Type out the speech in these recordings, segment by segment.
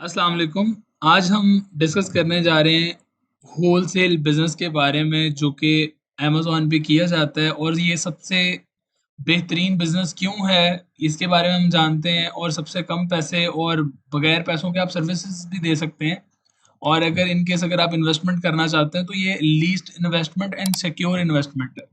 अस्सलाम वालेकुम। आज हम डिस्कस करने जा रहे हैं होलसेल बिज़नेस के बारे में जो कि अमेज़न पे किया जाता है और ये सबसे बेहतरीन बिज़नेस क्यों है, इसके बारे में हम जानते हैं और सबसे कम पैसे और बगैर पैसों के आप सर्विसेज भी दे सकते हैं। और अगर इन केस अगर आप इन्वेस्टमेंट करना चाहते हैं तो ये least investment and secure investment है।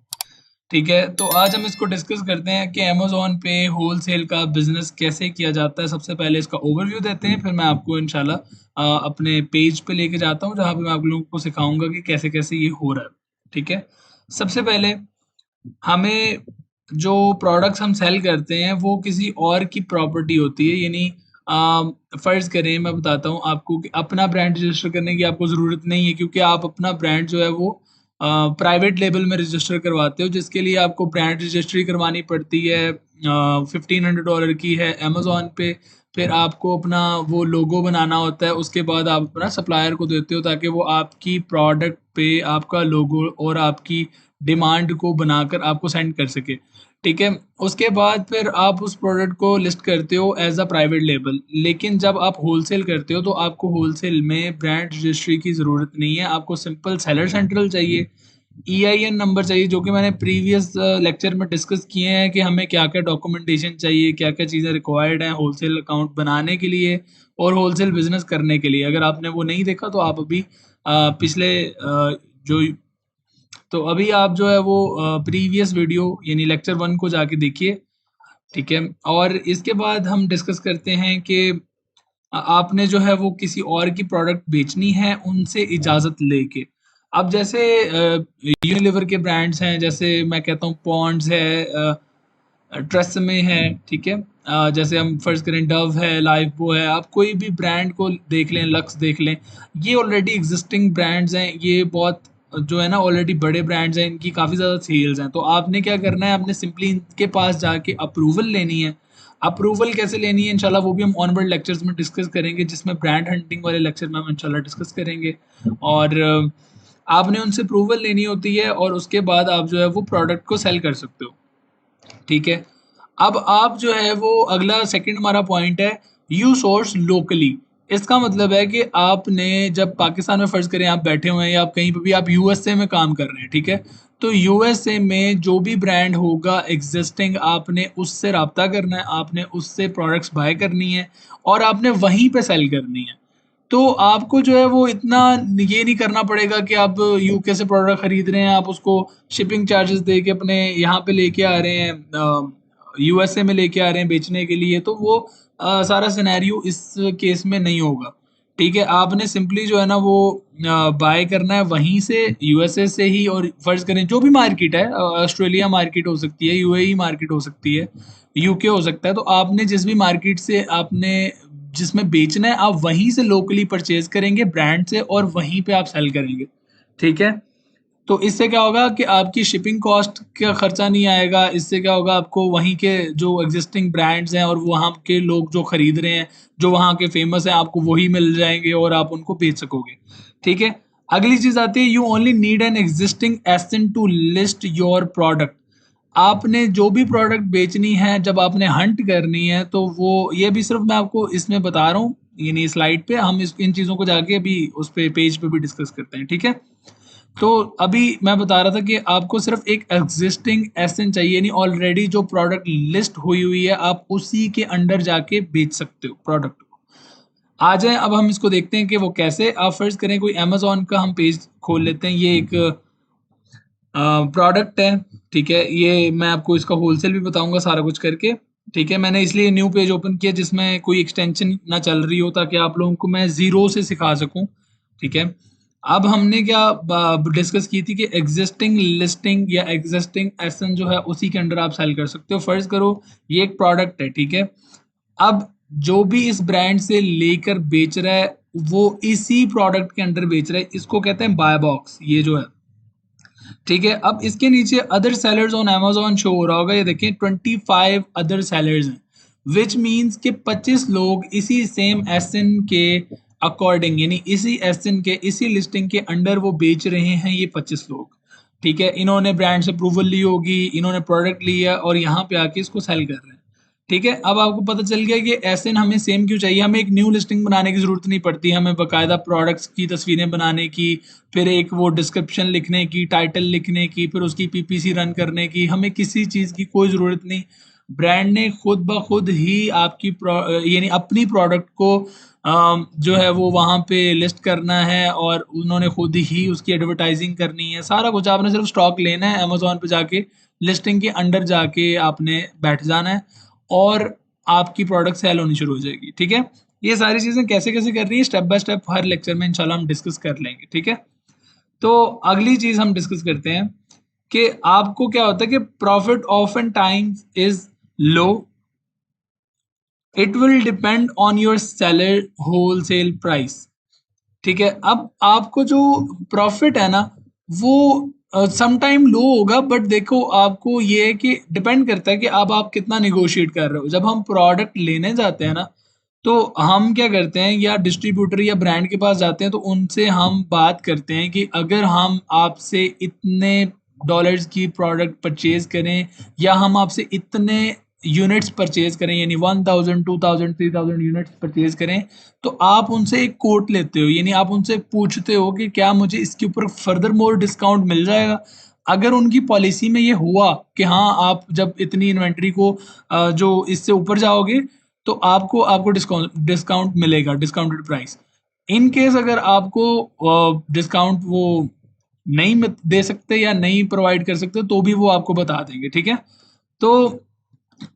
ठीक है, तो आज हम इसको डिस्कस करते हैं कि अमेज़न पे होलसेल का बिज़नेस कैसे किया जाता है। सबसे पहले इसका ओवरव्यू देते हैं, फिर मैं आपको इंशाल्लाह अपने पेज पे लेके जाता हूँ, जहाँ पे मैं आप लोगों को सिखाऊँगा कि कैसे-कैसे ये हो रहा है। ठीक है? सबसे पहले हमें जो प्रोडक्ट्स हम सेल करते हैं, वो किसी और की प्रॉपर्टी होती है, यानी फ़र्ज़ करें मैं बताता हूँ आपको कि अपना ब्रांड रजिस्टर करने की आपको ज़रूरत नहीं है, क्योंकि आप अपना ब्रांड जो है वो प्राइवेट लेबल में रजिस्टर करवाते हो, जिसके लिए आपको ब्रांड रजिस्ट्री करवानी पड़ती है। $1500 की है अमेज़न पे। फिर आपको अपना वो लोगो बनाना होता है, उसके बाद आप अपना सप्लायर को देते हो ताकि वो आपकी प्रोडक्ट पे आपका लोगो और आपकी डिमांड को बनाकर आपको सेंड कर सके। ठीक है? उसके बाद फिर आप उस प्रोडक्ट को लिस्ट करते हो एज़ अ प्राइवेट लेबल। लेकिन जब आप होलसेल करते हो तो आपको होलसेल में ब्रांड रजिस्ट्री की ज़रूरत नहीं है, आपको सिंपल सेलर सेंट्रल चाहिए, ईआईएन नंबर चाहिए, जो कि मैंने प्रीवियस लेक्चर में डिस्कस किए हैं कि हमें क्या-क्या डॉक्यूमेंटेशन चाहिए, क्या-क्या चीज़ें रिक्वायर्ड हैं होलसेल अकाउंट बनाने के लिए और होलसेल बिज़नेस करने के लिए। अगर आपने वो नहीं देखा तो आप अभी पिछले जो तो अभी आप जो है वो प्रीवियस वीडियो यानी लेक्चर 1 को जाके देखिए। ठीक है? और इसके बाद हम डिस्कस करते हैं कि आपने जो है वो किसी और की प्रोडक्ट बेचनी है उनसे इजाज़त लेके। अब जैसे यूनिलीवर के ब्रांड्स हैं, जैसे मैं कहता हूँ पॉन्ड्स है, ट्रेसेमे है, ठीक है? जैसे हम फ़र्ज़ करें डव है, लाइफ़बॉय है, आप कोई भी ब्रांड को देख लें, लक्स देख लें, ये ऑलरेडी एक्जिस्टिंग ब्रांड्स हैं, ये बहुत जो है ना ऑलरेडी बड़े ब्रांड्स हैं, इनकी काफ़ी ज़्यादा सेल्स हैं। तो आपने क्या करना है, आपने सिंपली इनके पास जाके अप्रूवल लेनी है। अप्रूवल कैसे लेनी है इंशाल्लाह वो भी हम ऑनवर्ड लेक्चर्स में डिस्कस करेंगे, जिसमें ब्रांड हंटिंग वाले लेक्चर में हम इंशाल्लाह डिस्कस करेंगे। और आपने उनसे अप्रूवल लेनी होती है और उसके बाद आप जो है वो प्रोडक्ट को सेल कर सकते हो। ठीक है? अब आप जो है वो अगला सेकंड हमारा पॉइंट है, यू सोर्स लोकली। इसका मतलब है कि आपने जब पाकिस्तान में फ़र्ज़ करें आप बैठे हुए हैं या आप कहीं पे भी आप यूएसए में काम कर रहे हैं, ठीक है? तो यूएसए में जो भी ब्रांड होगा एक्जिस्टिंग, आपने उससे राब्ता करना है, आपने उससे प्रोडक्ट्स बाय करनी है और आपने वहीं पे सेल करनी है। तो आपको जो है वो इतना ये नहीं करना पड़ेगा कि आप यूके से प्रोडक्ट खरीद रहे हैं, आप उसको शिपिंग चार्जेस दे के अपने यहाँ पे लेके आ रहे हैं, यूएसए में लेके आ रहे हैं बेचने के लिए, तो वो सारा सिनेरियो इस केस में नहीं होगा। ठीक है, आपने सिंपली जो है ना वो बाय करना है वहीं से, यूएसए से ही। और फर्ज करें जो भी मार्केट है, ऑस्ट्रेलिया मार्केट हो सकती है, यूएई मार्केट हो सकती है, यूके हो सकता है, तो आपने जिस भी मार्केट से आपने जिसमें बेचना है आप वहीं से लोकली परचेज करेंगे ब्रांड से और वहीं पे आप सेल करेंगे। ठीक है? तो इससे क्या होगा कि आपकी शिपिंग कॉस्ट का खर्चा नहीं आएगा। इससे क्या होगा, आपको वहीं के जो एग्जिस्टिंग ब्रांड्स हैं और वहाँ के लोग जो खरीद रहे हैं, जो वहाँ के फेमस हैं, आपको वही मिल जाएँगे और आप उनको बेच सकोगे। ठीक है? अगली चीज़ आती है, you only need an existing ASIN to list your product. आपने जो भी प्रोडक्ट बेचनी है, जब आपने हंट करनी है, तो वो ये भी सिर्फ़ मैं आपको इसमें बता रहा हूँ, यानी स्लाइड पे हम इस इन चीज़ों को जाके अभी उस पे पेज पे भी डिस्कस करते हैं। ठीक है? तो अभी मैं बता रहा था कि आपको सिर्फ एक एग्जिस्टिंग एसेट चाहिए, यानी ऑलरेडी जो प्रोडक्ट लिस्ट हुई हुई है, आप उसी के अंडर जाके बेच सकते हो प्रोडक्ट को। आ जाए अब हम इसको देखते हैं कि वो कैसे। आप फर्ज करें कोई अमेजोन का हम पेज खोल लेते हैं, ये एक प्रोडक्ट है। ठीक है, ये मैं आपको इसका होलसेल भी बताऊंगा सारा कुछ करके। ठीक है, मैंने इसलिए न्यू पेज ओपन किया जिसमें कोई एक्सटेंशन ना चल रही हो, ताकि आप लोगों को मैं ज़ीरो से सिखा सकूं। ठीक है, अब हमने क्या डिस्कस की थी कि एग्जिस्टिंग लिस्टिंग या एग्जिस्टिंग एसन जो है उसी के अंडर आप सेल कर सकते हो। फर्ज करो ये एक प्रोडक्ट है, ठीक है? अब जो भी इस ब्रांड से लेकर बेच रहा है वो इसी प्रोडक्ट के अंडर बेच रहा है, इसको कहते हैं बाय बॉक्स, ये जो है। ठीक है, अब इसके नीचे other sellers on Amazon show हो रहा होगा, ये देखें 25 अदर सेलर्स हैं, व्हिच मीन्स कि 25 लोग इसी सेम एसएन के अकॉर्डिंग, यानी इसी एसएन के इसी लिस्टिंग के अंडर वो बेच रहे हैं, ये 25 लोग। ठीक है, इन्होंने ब्रांड से अप्रूवल ली होगी, इन्होंने प्रोडक्ट लिया और यहाँ पे आके इसको सेल कर रहे हैं। ठीक है, अब आपको पता चल गया कि एसएन हमें सेम क्यों चाहिए, हमें एक न्यू लिस्टिंग बनाने की ज़रूरत नहीं पड़ती, हमें बाकायदा प्रोडक्ट्स की तस्वीरें बनाने की, फिर एक वो डिस्क्रिप्शन लिखने की, टाइटल लिखने की, फिर उसकी पीपीसी रन करने की, हमें किसी चीज़ की कोई ज़रूरत नहीं। ब्रांड ने खुद ब खुद ही आपकी यानी अपनी प्रोडक्ट को जो है वो वहाँ पे लिस्ट करना है और उन्होंने खुद ही उसकी एडवर्टाइजिंग करनी है, सारा कुछ। आपने सिर्फ स्टॉक लेना है, अमेजोन पे जाके लिस्टिंग के अंडर जाके आपने बैठ जाना है और आपकी प्रोडक्ट सेल होनी शुरू हो जाएगी। ठीक है, ये सारी चीज़ें कैसे कैसे कर रही है, step by step her lecture में इंशाल्लाह हम डिस्कस कर लेंगे। ठीक है, तो अगली चीज़ हम डिस्कस करते हैं कि आपको क्या होता है कि profit often times is low, it will depend on your seller wholesale price. ठीक है, अब आपको जो प्रॉफिट है ना वो सम टाइम लो होगा, बट देखो आपको ये है कि डिपेंड करता है कि अब आप कितना निगोशिएट कर रहे हो। जब हम प्रोडक्ट लेने जाते हैं ना, तो हम क्या करते हैं, या डिस्ट्रीब्यूटर या ब्रांड के पास जाते हैं तो उनसे हम बात करते हैं कि अगर हम आपसे इतने डॉलर्स की प्रोडक्ट परचेज करें या हम आपसे इतने यूनिट्स परचेज करें, यानी 1000 2000 3000 यूनिट्स परचेज करें, तो आप उनसे एक कोट लेते हो, यानी आप उनसे पूछते हो कि क्या मुझे इसके ऊपर फर्दर मोर डिस्काउंट मिल जाएगा। अगर उनकी पॉलिसी में ये हुआ कि हाँ आप जब इतनी इन्वेंट्री को जो इससे ऊपर जाओगे तो आपको आपको डिस्काउंट डिस्काउंट मिलेगा, डिस्काउंटेड प्राइस। इन केस अगर आपको डिस्काउंट वो नहीं दे सकते या नहीं प्रोवाइड कर सकते तो भी वो आपको बता देंगे। ठीक है, तो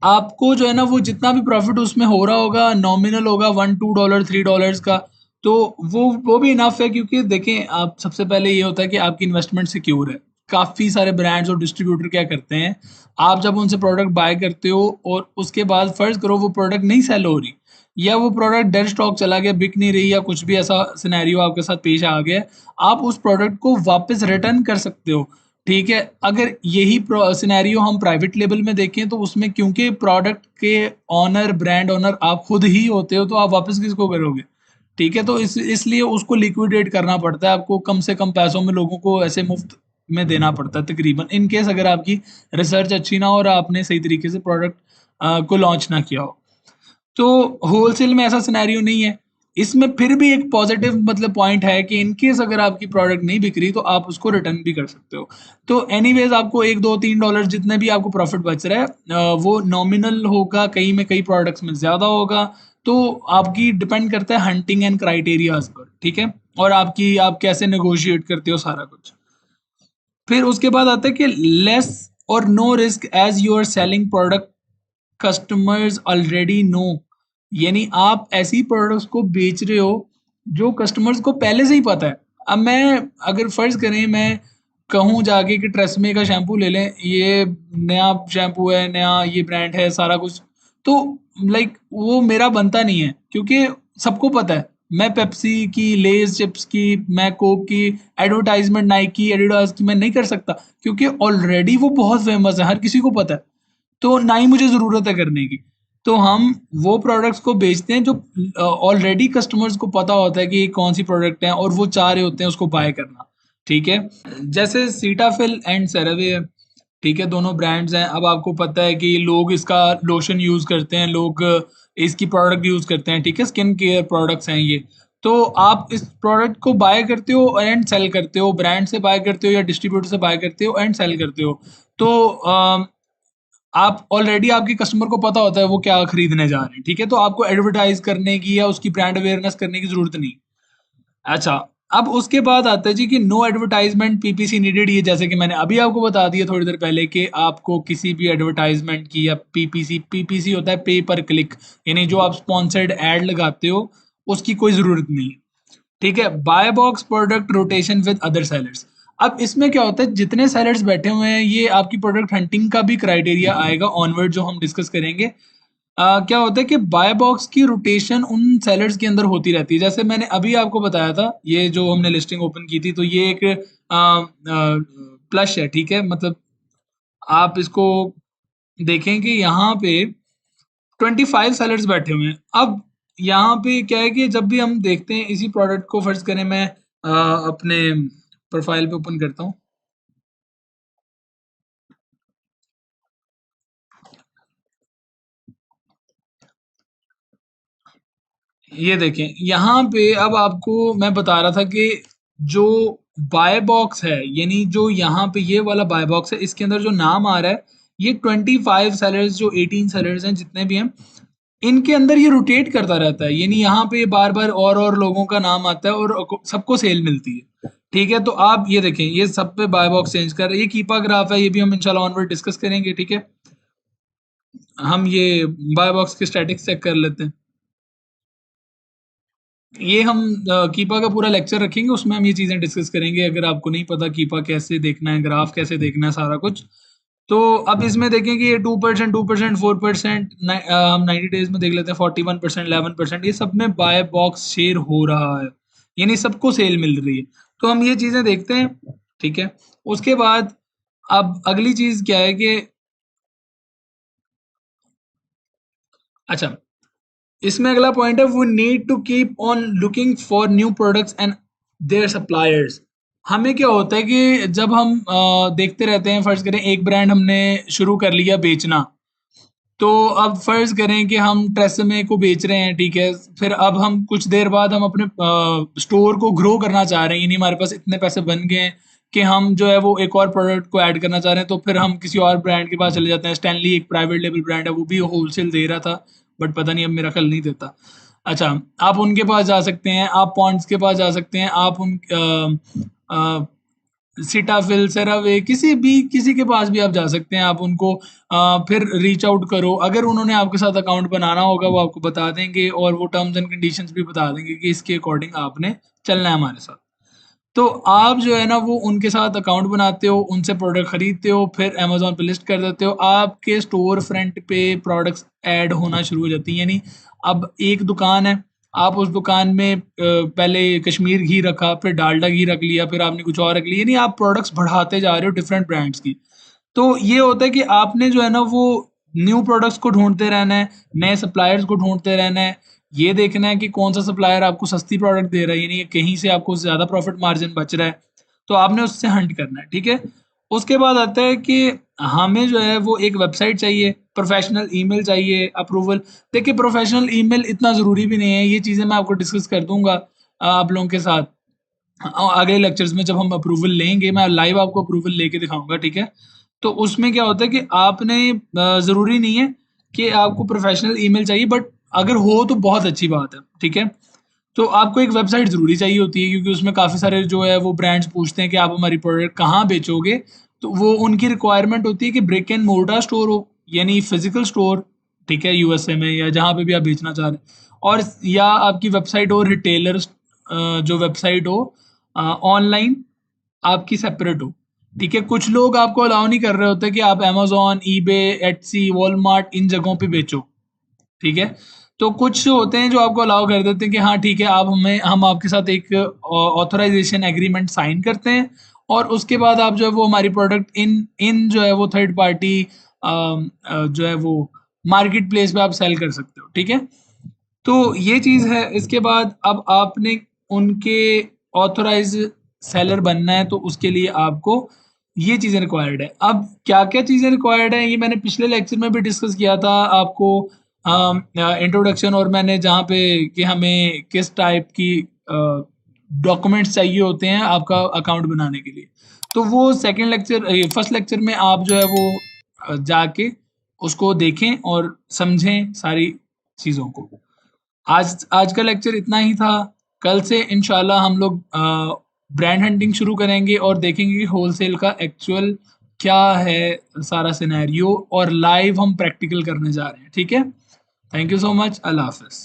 आपको जो है ना वो जितना भी प्रॉफिट उसमें हो रहा होगा नॉमिनल होगा, $1 $2 $3 का, तो वो भी इनफ है, क्योंकि देखें आप सबसे पहले ये होता है कि आपकी इन्वेस्टमेंट सिक्योर है। काफ़ी सारे ब्रांड्स और डिस्ट्रीब्यूटर क्या करते हैं, आप जब उनसे प्रोडक्ट बाय करते हो और उसके बाद फर्ज करो वो प्रोडक्ट नहीं सेल हो रही या वो प्रोडक्ट डेड स्टॉक चला गया, बिक नहीं रही, या कुछ भी ऐसा सिनेरियो आपके साथ पेश आ गया, आप उस प्रोडक्ट को वापस रिटर्न कर सकते हो। ठीक है, अगर यही सिनेरियो हम प्राइवेट लेवल में देखें तो उसमें क्योंकि प्रोडक्ट के ऑनर, ब्रांड ऑनर आप खुद ही होते हो, तो आप वापस किसको करोगे? ठीक है, तो इसलिए उसको लिक्विडेट करना पड़ता है, आपको कम से कम पैसों में लोगों को ऐसे मुफ्त में देना पड़ता है तकरीबन, इन केस अगर आपकी रिसर्च अच्छी ना हो और आपने सही तरीके से प्रोडक्ट को लॉन्च ना किया हो। तो होलसेल में ऐसा सिनेरियो नहीं है। इसमें फिर भी एक पॉजिटिव मतलब पॉइंट है कि इन केस अगर आपकी प्रोडक्ट नहीं बिक रही तो आप उसको रिटर्न भी कर सकते हो। तो एनीवेज आपको 1 2 $3 जितने भी आपको प्रॉफिट बच रहा है वो नॉमिनल होगा, कहीं में कई प्रोडक्ट्स में ज़्यादा होगा। तो आपकी डिपेंड करता है हंटिंग एंड क्राइटेरियाज पर। ठीक है, और आपकी आप कैसे नेगोशिएट करते हो सारा कुछ। फिर उसके बाद आता है कि लेस और no risk as you are selling product customers already know, यानी आप ऐसी प्रोडक्ट्स को बेच रहे हो जो कस्टमर्स को पहले से ही पता है। अब मैं अगर फर्ज करें मैं कहूँ जाके कि ट्रेसमे का शैम्पू ले लें, ये नया शैम्पू है, नया ये ब्रांड है सारा कुछ, तो लाइक वो मेरा बनता नहीं है, क्योंकि सबको पता है मैं पेप्सी की, लेज चिप्स की, मैं कोक की एडवर्टाइजमेंट, नाइकी एडिडास की मैं नहीं कर सकता, क्योंकि ऑलरेडी वो बहुत फेमस है, हर किसी को पता है, तो ना ही मुझे ज़रूरत है करने की। तो हम वो प्रोडक्ट्स को बेचते हैं जो ऑलरेडी कस्टमर्स को पता होता है कि ये कौन सी प्रोडक्ट है और वो चाह रहे होते हैं उसको बाय करना। ठीक है, जैसे सीटाफिल एंड सेरावे है। ठीक है, दोनों ब्रांड्स हैं। अब आपको पता है कि लोग इसका लोशन यूज़ करते हैं, लोग इसकी प्रोडक्ट यूज़ करते हैं। ठीक है, स्किन केयर प्रोडक्ट्स हैं ये। तो आप इस प्रोडक्ट को बाय करते हो एंड सेल करते हो, ब्रांड से बाय करते हो या डिस्ट्रीब्यूटर से बाय करते हो एंड सेल करते हो। तो आप ऑलरेडी आपके कस्टमर को पता होता है वो क्या खरीदने जा रहे हैं। ठीक है, तो आपको एडवर्टाइज करने की या उसकी ब्रांड अवेयरनेस करने की जरूरत नहीं। अच्छा, अब उसके बाद आता है जी कि नो एडवर्टाइजमेंट पीपीसी नीडेड। ये जैसे कि मैंने अभी आपको बता दिया थोड़ी देर पहले कि आपको किसी भी एडवर्टाइजमेंट की या पीपीसी, पीपीसी होता है पे पर क्लिक, यानी जो आप स्पॉन्सर्ड एड लगाते हो उसकी कोई ज़रूरत नहीं है। ठीक है, buy box product rotation with other sellers. अब इसमें क्या होता है, जितने सेलर्स बैठे हुए हैं ये आपकी प्रोडक्ट हंटिंग का भी क्राइटेरिया आएगा ऑनवर्ड जो हम डिस्कस करेंगे। क्या होता है कि बाय बॉक्स की रोटेशन उन सेलर्स के अंदर होती रहती है। जैसे मैंने अभी आपको बताया था, ये जो हमने लिस्टिंग ओपन की थी तो ये एक प्लस है। ठीक है, मतलब आप इसको देखें कि यहाँ पे 25 सेलर्स बैठे हुए हैं। अब यहाँ पे क्या है कि जब भी हम देखते हैं इसी प्रोडक्ट को, फर्ज करें मैं अपने प्रोफाइल पे ओपन करता हूँ। ये देखें यहाँ पे अब आपको मैं बता रहा था कि जो बाय बॉक्स है, यानी जो यहाँ पे ये वाला बाय बॉक्स है, इसके अंदर जो नाम आ रहा है, ये 25 सेलर्स, जो 18 सेलर्स हैं जितने भी हैं, इनके अंदर ये रोटेट करता रहता है, यानी यहाँ पे बार बार और लोगों का नाम आता है और सबको सेल मिलती है। ठीक है, तो आप ये देखें, ये सब पे बाय बॉक्स चेंज कर रहे हैं। ये कीपा ग्राफ है, ये भी हम इंशाल्लाह ऑनवर्ड डिस्कस करेंगे। ठीक है, हम ये बाय बॉक्स के स्टैटिक्स चेक कर लेते हैं। ये हम कीपा का पूरा लेक्चर रखेंगे, उसमें हम ये चीज़ें डिस्कस करेंगे। अगर आपको नहीं पता कीपा कैसे देखना है, ग्राफ कैसे देखना है, सारा कुछ, तो अब इसमें देखें कि ये 2%, 2%, 4%, हम 90 डेज में देख लेते हैं 41%, 11%, ये सब में बाय बॉक्स शेयर हो रहा है, यानी सबको सेल मिल रही है। तो हम ये चीज़ें देखते हैं। ठीक है, उसके बाद अब अगली चीज़ क्या है कि अच्छा, इसमें अगला पॉइंट है, we need to keep on looking for new products and their suppliers. हमें क्या होता है कि जब हम देखते रहते हैं, फर्ज करें एक ब्रांड हमने शुरू कर लिया बेचना, तो अब फर्ज करें कि हम ट्रेसेमे को बेच रहे हैं। ठीक है, फिर अब हम कुछ देर बाद हम अपने स्टोर को ग्रो करना चाह रहे हैं, यानी हमारे पास इतने पैसे बन गए हैं कि हम जो है वो एक और प्रोडक्ट को ऐड करना चाह रहे हैं, तो फिर हम किसी और ब्रांड के पास चले जाते हैं। स्टैनली एक प्राइवेट लेबल ब्रांड है, वो भी होलसेल दे रहा था, बट पता नहीं अब मेरा ख्याल नहीं देता। अच्छा, आप उनके पास जा सकते हैं, आप पॉन्ड्स के पास जा सकते हैं, आप उन सीटाफिल, सेरावे, किसी के पास भी आप जा सकते हैं। आप उनको फिर रीच आउट करो, अगर उन्होंने आपके साथ अकाउंट बनाना होगा वो आपको बता देंगे, और वो टर्म्स एंड कंडीशंस भी बता देंगे कि इसके अकॉर्डिंग आपने चलना है हमारे साथ। तो आप जो है ना वो उनके साथ अकाउंट बनाते हो, उनसे प्रोडक्ट खरीदते हो, फिर अमेज़न पे लिस्ट कर देते हो, आपके स्टोर फ्रंट पे प्रोडक्ट्स ऐड होना शुरू हो जाती हैं। यानी अब एक दुकान है, आप उस दुकान में पहले कश्मीर घी रखा, फिर डालडा घी रख लिया, फिर आपने कुछ और रख लिया, यानी आप प्रोडक्ट्स बढ़ाते जा रहे हो डिफरेंट ब्रांड्स की। तो ये होता है कि आपने जो है ना वो न्यू प्रोडक्ट्स को ढूंढते रहना है, नए सप्लायर्स को ढूंढते रहना है, ये देखना है कि कौन सा सप्लायर आपको सस्ती प्रोडक्ट दे रहा है, यानी कहीं से आपको ज़्यादा प्रॉफिट मार्जिन बच रहा है, तो आपने उससे हंट करना है। ठीक है, उसके बाद आता है कि हमें जो है वो एक वेबसाइट चाहिए, प्रोफेशनल ईमेल चाहिए, अप्रूवल। देखिए, प्रोफेशनल ईमेल इतना ज़रूरी भी नहीं है, ये चीज़ें मैं आपको डिस्कस कर दूंगा आप लोगों के साथ अगले लेक्चर्स में। जब हम अप्रूवल लेंगे, मैं लाइव आपको अप्रूवल लेके दिखाऊंगा। ठीक है, तो उसमें क्या होता है कि आपने ज़रूरी नहीं है कि आपको प्रोफेशनल ईमेल चाहिए, बट अगर हो तो बहुत अच्छी बात है। ठीक है, तो आपको एक वेबसाइट ज़रूरी चाहिए होती है, क्योंकि उसमें काफ़ी सारे जो है वो ब्रांड्स पूछते हैं कि आप हमारी प्रोडक्ट कहाँ बेचोगे। तो वो उनकी रिक्वायरमेंट होती है कि ब्रिक एंड मोर्टार स्टोर हो, यानी फिजिकल स्टोर। ठीक है, यूएसए में या जहाँ पे भी आप बेचना चाह रहे हैं, और या आपकी वेबसाइट हो रिटेलर्स, जो वेबसाइट हो ऑनलाइन आपकी सेपरेट हो। ठीक है, कुछ लोग आपको अलाउ नहीं कर रहे होते कि आप अमेजोन, ईबे, एटसी, वॉलमार्ट, इन जगहों पे बेचो। ठीक है, तो कुछ होते हैं जो आपको अलाउ कर देते हैं कि हाँ ठीक है, आप हम आपके साथ एक ऑथराइजेशन एग्रीमेंट साइन करते हैं, और उसके बाद आप जो है वो हमारी प्रोडक्ट इन इन जो है वो थर्ड पार्टी जो है वो मार्केट प्लेस पे आप सेल कर सकते हो। ठीक है, तो ये चीज़ है। इसके बाद अब आपने उनके ऑथराइज सेलर बनना है, तो उसके लिए आपको ये चीज़ें रिक्वायर्ड है। अब क्या क्या चीज़ें रिक्वायर्ड है, ये मैंने पिछले लेक्चर में भी डिस्कस किया था आपको इंट्रोडक्शन, और मैंने जहाँ पे कि हमें किस टाइप की डॉक्यूमेंट्स चाहिए होते हैं आपका अकाउंट बनाने के लिए। तो वो सेकंड लेक्चर, फर्स्ट लेक्चर में आप जो है वो जाके उसको देखें और समझें सारी चीज़ों को। आज आज का लेक्चर इतना ही था। कल से इंशाल्लाह हम लोग ब्रांड हंटिंग शुरू करेंगे और देखेंगे कि होलसेल का एक्चुअल क्या है सारा सिनेरियो, और लाइव हम प्रैक्टिकल करने जा रहे हैं। ठीक है, थैंक यू सो मच, अल्लाह हाफिज़।